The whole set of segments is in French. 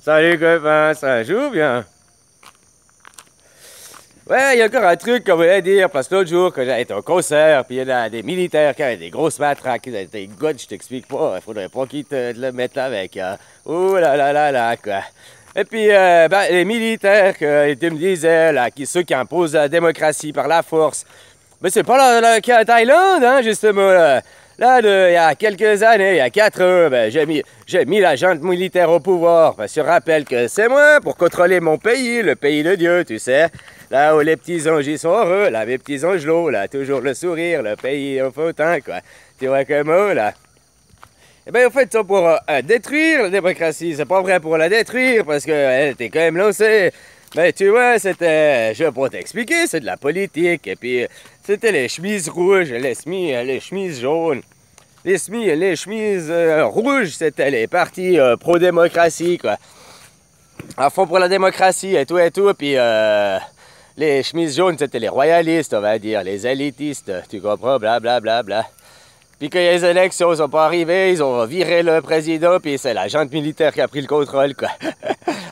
Salut copain, ça joue bien? Ouais, il y a encore un truc qu'on voulait dire, parce que l'autre jour, quand j'ai été au concert, puis il y a des militaires qui avaient des grosses matraques, ils avaient des guns, je t'explique pas, il faudrait pas qu'ils te le mettent avec, hein. Ouh là là là là, quoi. Et puis, les militaires, ils me disaient, là, ceux qui imposent la démocratie par la force, mais c'est pas le cas en Thaïlande, hein, justement, là. Là, il y a quelques années, il y a 4 ans, ben, j'ai mis la junte militaire au pouvoir. Parce que je rappelle que c'est moi pour contrôler mon pays, le pays de Dieu, tu sais. Là où les petits anges ils sont heureux, là, mes petits angelots, là, toujours le sourire, le pays au fautin, quoi. Tu vois comment, là? Eh bien, en fait, ça pour détruire la démocratie, c'est pas vrai pour la détruire, parce qu'elle était quand même lancée. Mais tu vois, c'était, je vais pas t'expliquer, c'est de la politique. Et puis, c'était les chemises rouges, les chemises jaunes. Les chemises rouges, c'était les partis pro-démocratie, quoi. À fond pour la démocratie et tout. Puis, les chemises jaunes, c'était les royalistes, on va dire, les élitistes, tu comprends, blablabla. Bla, bla, bla. Puis quand les élections sont pas arrivées, ils ont viré le président, puis c'est la junte militaire qui a pris le contrôle, quoi.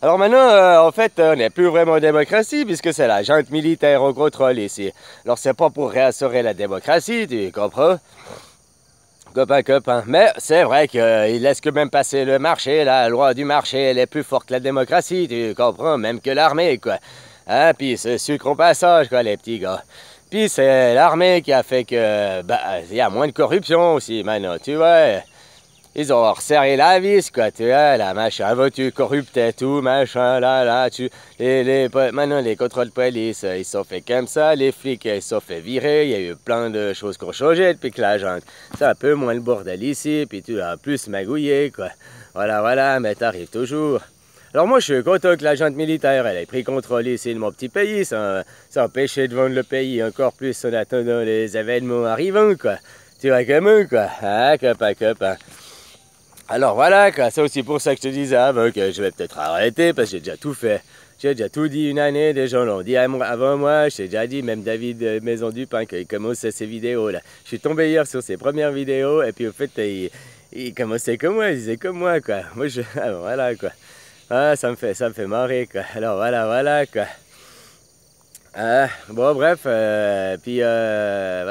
Alors maintenant, en fait, on n'est plus vraiment en démocratie, puisque c'est la junte militaire au contrôle ici. Alors c'est pas pour réassurer la démocratie, tu comprends? Copain. Mais c'est vrai qu'ils laissent quand même passer le marché, la loi du marché, elle est plus forte que la démocratie, tu comprends? Même que l'armée, quoi. Hein? Puis c'est sucre au passage, quoi, les petits gars. Puis c'est l'armée qui a fait que, il y a moins de corruption aussi maintenant, tu vois. Ils ont resserré la vis, quoi, tu vois, là, machin, vas-tu corrupter tout, machin, là, maintenant, les contrôles de police, ils sont fait comme ça, les flics, ils sont fait virer, il y a eu plein de choses qui ont changé depuis que la junte. C'est un peu moins le bordel ici, puis tu as plus magouillé, quoi. Voilà, mais t'arrives toujours. Alors moi, je suis content que la junte militaire, elle ait pris contrôle ici de mon petit pays, ça empêchait de vendre le pays encore plus en attendant les événements arrivants, quoi. Tu vois comment, quoi, hein, copain. Alors voilà, quoi, c'est aussi pour ça que je te disais avant que je vais peut-être arrêter, parce que j'ai déjà tout fait. J'ai déjà tout dit une année, des gens l'ont dit avant moi, je t'ai déjà dit, même David Maison du Pain, qu'il commençait ses vidéos, là. Je suis tombé hier sur ses premières vidéos, et puis au fait, il commençait comme moi, il disait comme moi, quoi. Moi, alors, voilà, quoi. Ah, ça me fait marrer, quoi. Alors voilà, quoi. Bon, bref, puis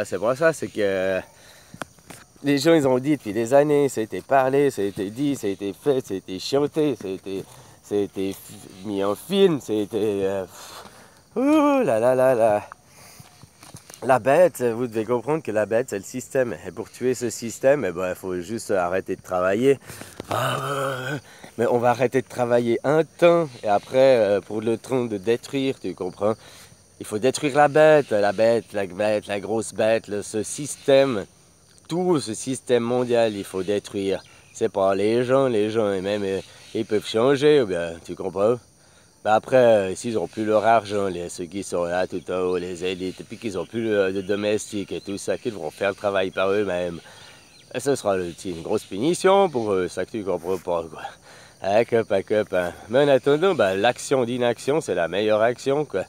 c'est pour ça, c'est que les gens, ils ont dit depuis des années, ça a été parlé, ça a été dit, ça a été fait, ça a été chanté, ça a été mis en film, ça a été... ouh là là là là. La bête, vous devez comprendre que la bête, c'est le système. Et pour tuer ce système, il faut juste arrêter de travailler. Mais on va arrêter de travailler un temps, et après, pour le temps de détruire, tu comprends? Il faut détruire la bête, la grosse bête, ce système. Tout ce système mondial, il faut détruire. C'est pas les gens, et même, ils peuvent changer, ou bien, tu comprends? Ben après, s'ils n'ont plus leur argent, ceux qui sont là tout en haut, les élites, et puis qu'ils n'ont plus de domestiques et tout ça, qu'ils devront faire le travail par eux-mêmes. Et ce sera une grosse punition pour eux, ça que tu comprends pas, quoi. Hein, copain. Mais en attendant, l'action d'inaction, c'est la meilleure action, quoi.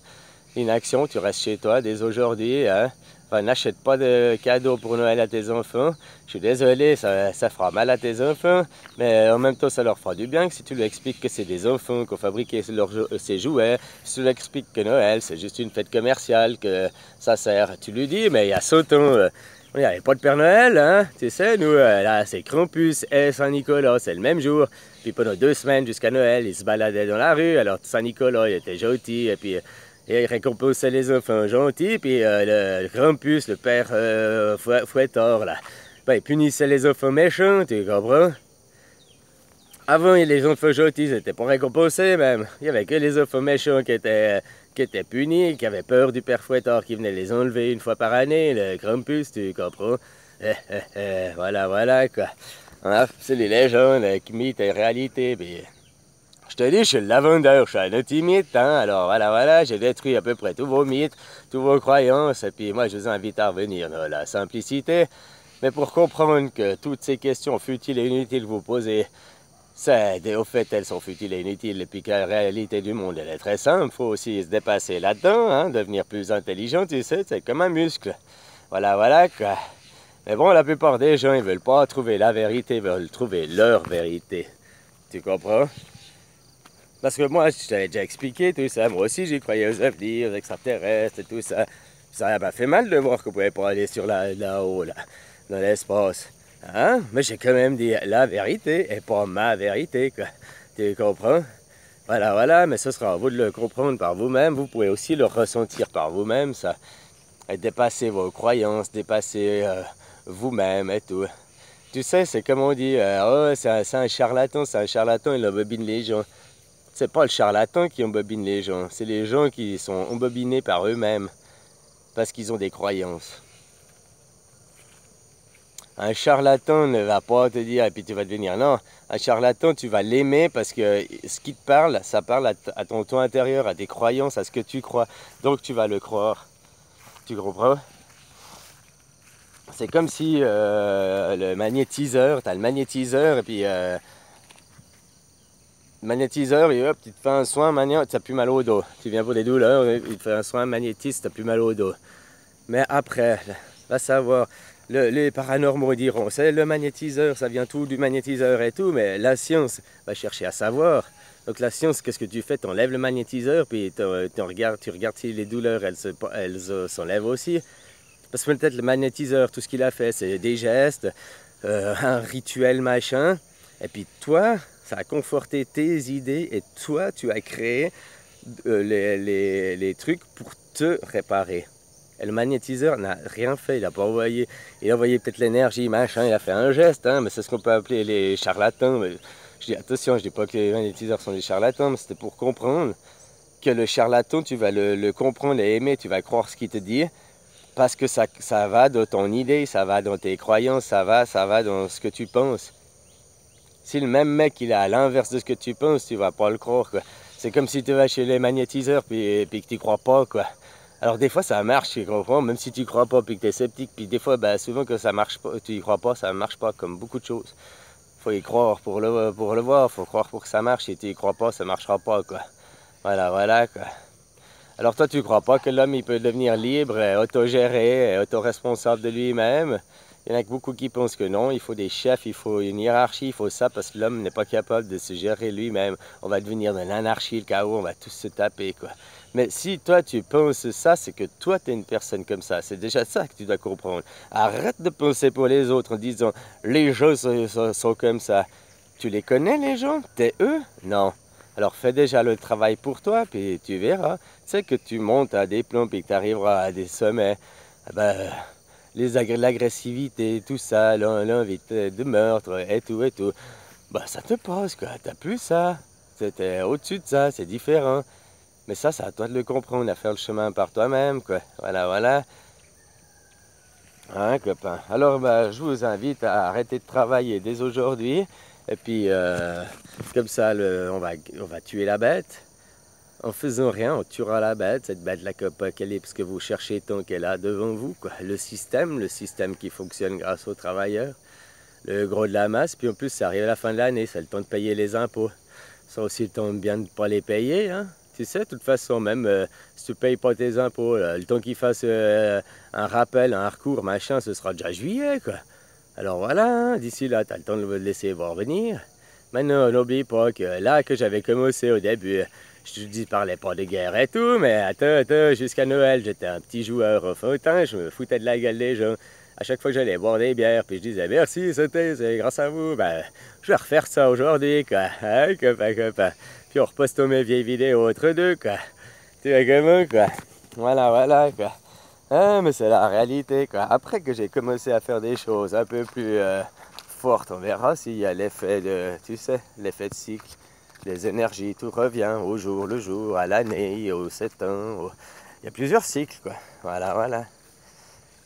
L'inaction, tu restes chez toi dès aujourd'hui, hein. Enfin, n'achète pas de cadeaux pour Noël à tes enfants. Je suis désolé, ça fera mal à tes enfants, mais en même temps, ça leur fera du bien que si tu leur expliques que c'est des enfants qui ont fabriqué ces jouets, si tu leur expliques que Noël, c'est juste une fête commerciale, que ça sert. Tu lui dis, mais il y a 100 ans, il n'y avait pas de Père Noël, hein. Tu sais, nous, là, c'est Krampus et Saint-Nicolas, c'est le même jour. Puis pendant 2 semaines jusqu'à Noël, ils se baladaient dans la rue, alors Saint-Nicolas, il était gentil, et puis... Et il récompensait les enfants gentils, puis le Krampus, le père fouettard, là, il punissait les enfants méchants, tu comprends? Avant, les enfants gentils n'étaient pas récompensés, même. Il n'y avait que les enfants méchants qui étaient punis, qui avaient peur du père fouettard qui venait les enlever une fois par année, le Krampus, tu comprends? Voilà, quoi. Hein, c'est les légendes, qui mythes et réalités, puis... Je te dis, je suis le lavandeur, je suis un anti-mythe, hein, alors voilà, j'ai détruit à peu près tous vos mythes, toutes vos croyances, et puis moi je vous invite à revenir dans la simplicité, mais pour comprendre que toutes ces questions futiles et inutiles que vous posez, au fait elles sont futiles et inutiles, et puis que la réalité du monde elle est très simple, il faut aussi se dépasser là-dedans, hein, devenir plus intelligent, tu sais, c'est comme un muscle, voilà, quoi. Mais bon, la plupart des gens, ils veulent pas trouver la vérité, ils veulent trouver leur vérité, tu comprends? Parce que moi, je t'avais déjà expliqué tout ça. Moi aussi, j'y croyais aux ovnis, aux extraterrestres et tout ça. Ça m'a fait mal de voir qu'on pouvait pas aller sur là-haut, là, dans l'espace. Hein? Mais j'ai quand même dit la vérité et pas ma vérité, quoi. Tu comprends? Voilà, voilà, mais ce sera à vous de le comprendre par vous-même. Vous pouvez aussi le ressentir par vous-même, ça. Et dépasser vos croyances, dépasser vous-même et tout. Tu sais, c'est comme on dit, oh, c'est un charlatan, il embobine les gens. C'est pas le charlatan qui embobine les gens, c'est les gens qui sont embobinés par eux-mêmes parce qu'ils ont des croyances. Un charlatan ne va pas te dire et puis tu vas devenir non. Un charlatan, tu vas l'aimer parce que ce qui te parle, ça parle à ton toi intérieur, à tes croyances, à ce que tu crois. Donc tu vas le croire. Tu comprends? C'est comme si le magnétiseur, tu as le magnétiseur et puis le magnétiseur et hop, tu te fais un soin, maintenant tu n'as plus mal au dos. Tu viens pour des douleurs, il te fait un soin magnétiste, tu n'as plus mal au dos. Mais après, va savoir, les paranormaux diront, c'est le magnétiseur, ça vient tout du magnétiseur et tout, mais la science va chercher à savoir. Donc la science, qu'est-ce que tu fais? Tu enlèves le magnétiseur, puis tu regardes si les douleurs, elles s'enlèvent aussi. Parce que peut-être le magnétiseur, tout ce qu'il a fait, c'est des gestes, un rituel machin. Et puis toi, ça a conforté tes idées et toi, tu as créé les trucs pour te réparer. Et le magnétiseur n'a rien fait, il n'a pas envoyé. Il a envoyé peut-être l'énergie, machin, il a fait un geste, hein, mais c'est ce qu'on peut appeler les charlatans. Mais je dis attention, je dis pas que les magnétiseurs sont des charlatans, mais c'était pour comprendre que le charlatan, tu vas le comprendre et aimer, tu vas croire ce qu'il te dit. Parce que ça va dans ton idée, ça va dans tes croyances, ça va dans ce que tu penses. Si le même mec il est à l'inverse de ce que tu penses, tu vas pas le croire, quoi. C'est comme si tu vas chez les magnétiseurs puis que tu crois pas, quoi. Alors des fois ça marche, tu comprends, même si tu crois pas puis que tu es sceptique, puis des fois souvent que ça marche pas, tu y crois pas, ça marche pas, comme beaucoup de choses. Faut y croire pour le voir, faut croire pour que ça marche, si tu y crois pas, ça marchera pas, quoi. Voilà, quoi. Alors toi, tu ne crois pas que l'homme il peut devenir libre, autogéré, autoresponsable de lui-même? Il y en a beaucoup qui pensent que non, il faut des chefs, il faut une hiérarchie, il faut ça, parce que l'homme n'est pas capable de se gérer lui-même. On va devenir dans l'anarchie, le chaos, on va tous se taper, quoi. Mais si toi, tu penses ça, c'est que toi, tu es une personne comme ça. C'est déjà ça que tu dois comprendre. Arrête de penser pour les autres en disant « les gens sont comme ça ». Tu les connais, les gens? T'es eux? Non. Alors fais déjà le travail pour toi, puis tu verras. Tu sais que tu montes à des plombs et que tu arriveras à des sommets. L'agressivité, tout ça, l'envie de meurtre et tout. Ça te passe, quoi. T'as plus ça. C'était au-dessus de ça, c'est différent. Mais ça, c'est à toi de le comprendre, à faire le chemin par toi-même, quoi. Voilà. Hein, copain? Alors, je vous invite à arrêter de travailler dès aujourd'hui. Et puis, comme ça, on va tuer la bête. En faisant rien, on tuera la bête, cette bête, la apocalypse que vous cherchez tant qu'elle est là devant vous, quoi. Le système qui fonctionne grâce aux travailleurs, le gros de la masse, puis en plus, ça arrive à la fin de l'année, c'est le temps de payer les impôts. Ça aussi le temps bien de ne pas les payer, hein. Tu sais, de toute façon, même si tu ne payes pas tes impôts, le temps qu'ils fassent un rappel, un recours, machin, ce sera déjà juillet, quoi. Alors voilà, hein, d'ici là, tu as le temps de le laisser voir venir. Maintenant, n'oublie pas que là que j'avais commencé au début, je te dis, parlais pas de guerre et tout, mais attends, jusqu'à Noël, j'étais un petit joueur au fautin, je me foutais de la gueule des gens. À chaque fois que j'allais boire des bières, puis je disais merci, c'est grâce à vous, je vais refaire ça aujourd'hui, quoi. Hein, copain. Puis on reposte mes vieilles vidéos entre deux, quoi. Tu vois comment, quoi. Voilà, quoi. Ah, mais c'est la réalité, quoi. Après que j'ai commencé à faire des choses un peu plus fortes, on verra s'il y a l'effet l'effet de cycle. Les énergies, tout revient au jour le jour, à l'année, aux 7 ans. Il y a plusieurs cycles, quoi. Voilà.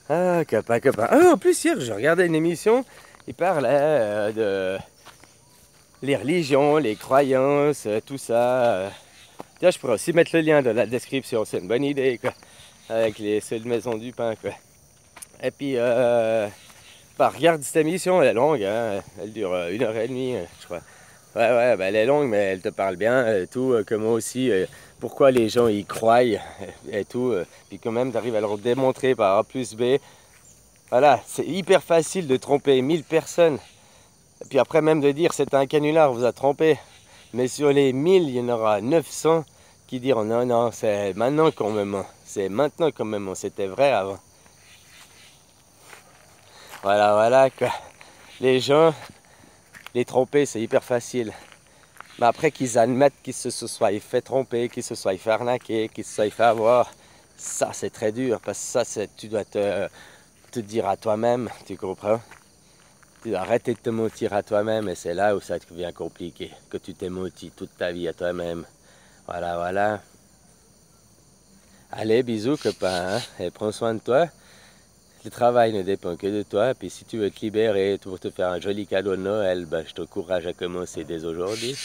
Ah, copain. Ah, en plus, hier, je regardais une émission, il parlait de les religions, les croyances, tout ça. Tiens, je pourrais aussi mettre le lien dans la description, c'est une bonne idée, quoi. Avec les seules maisons du pain, quoi. Et puis, regarde cette émission, elle est longue, hein. Elle dure 1h30, je crois. Ouais, elle est longue, mais elle te parle bien, tout, que moi aussi, pourquoi les gens y croient, et tout. Puis quand même, tu arrives à leur démontrer par A plus B. Voilà, c'est hyper facile de tromper 1000 personnes. Et puis après même de dire, c'est un canular, vous a trompé. Mais sur les 1000, il y en aura 900 qui diront non, non, c'est maintenant qu'on me ment. C'est maintenant qu'on me ment. C'était vrai avant. Voilà, voilà, quoi. Les gens, les tromper, c'est hyper facile. Mais après qu'ils admettent qu'ils se soient fait tromper, qu'ils se soient fait arnaquer, qu'ils se soient fait avoir, ça c'est très dur. Parce que ça, tu dois te dire à toi-même, tu comprends? Tu dois arrêter de te mentir à toi-même et c'est là où ça devient compliqué. Que tu t'es menti toute ta vie à toi-même. Voilà, voilà. Allez, bisous copain, hein, et prends soin de toi. Le travail ne dépend que de toi, puis si tu veux te libérer pour te faire un joli cadeau de Noël, ben, je t'encourage à commencer dès aujourd'hui.